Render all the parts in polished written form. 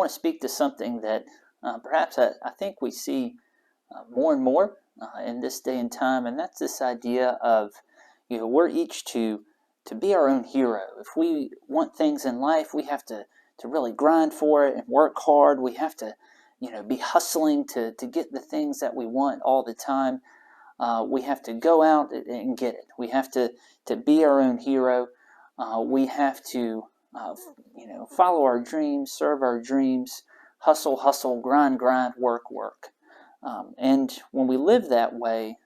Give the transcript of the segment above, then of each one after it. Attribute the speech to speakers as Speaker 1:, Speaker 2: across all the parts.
Speaker 1: want to speak to something that perhaps I think we see more and more in this day and time, and that's this idea of, we're each to be our own hero. If we want things in life, we have to really grind for it and work hard. We have to, be hustling to get the things that we want all the time. We have to go out and get it. We have to be our own hero. We have to, follow our dreams, serve our dreams, hustle, grind, work. And when we live that way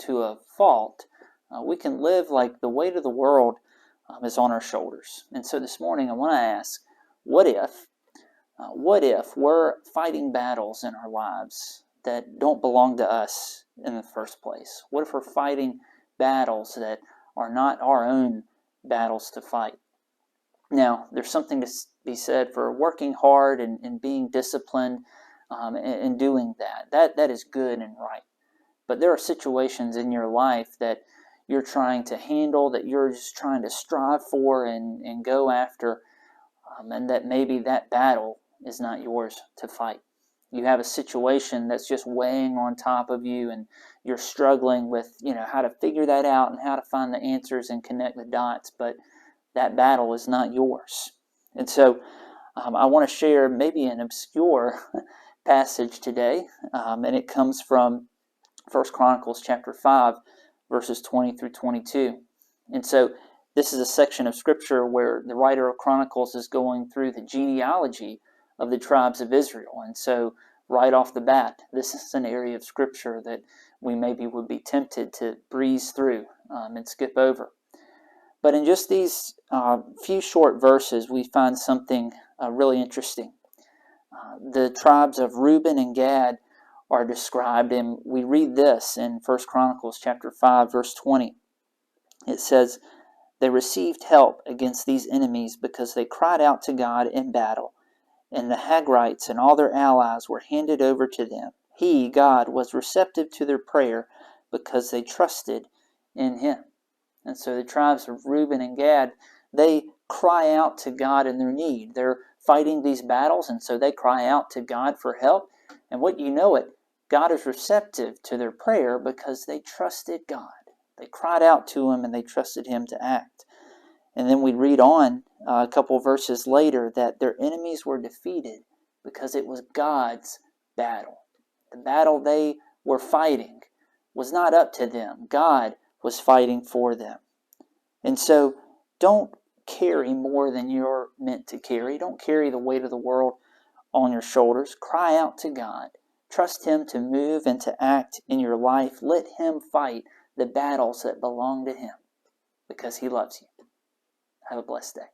Speaker 1: to a fault, we can live like the weight of the world is on our shoulders. And so this morning I want to ask, what if we're fighting battles in our lives that don't belong to us in the first place? What if we're fighting battles that are not our own battles to fight? Now, there's something to be said for working hard and being disciplined and doing that. That is good and right. But there are situations in your life that you're trying to handle, that you're just trying to strive for and go after, and that maybe that battle is not yours to fight. You have a situation that's just weighing on top of you, and you're struggling with, how to figure that out and how to find the answers and connect the dots, but that battle is not yours. And so I want to share maybe an obscure passage today, and it comes from 1 Chronicles chapter 5, verses 20 through 22. And so this is a section of Scripture where the writer of Chronicles is going through the genealogy of the tribes of Israel. And so right off the bat, this is an area of Scripture that we maybe would be tempted to breeze through and skip over. But in just these few short verses, we find something really interesting. The tribes of Reuben and Gad are described, and we read this in 1 Chronicles chapter 5, verse 20. It says, "They received help against these enemies because they cried out to God in battle, and the Hagrites and all their allies were handed over to them. He, God, was receptive to their prayer because they trusted in Him." And so the tribes of Reuben and Gad, they cry out to God in their need. They're fighting these battles, and so they cry out to God for help. And what you know it, God is receptive to their prayer because they trusted God. They cried out to Him and they trusted Him to act. And then we read on a couple verses later that their enemies were defeated because it was God's battle. The battle they were fighting was not up to them. God was fighting for them. And so don't carry more than you're meant to carry. Don't carry the weight of the world on your shoulders. Cry out to God. Trust Him to move and to act in your life. Let Him fight the battles that belong to Him because He loves you. Have a blessed day.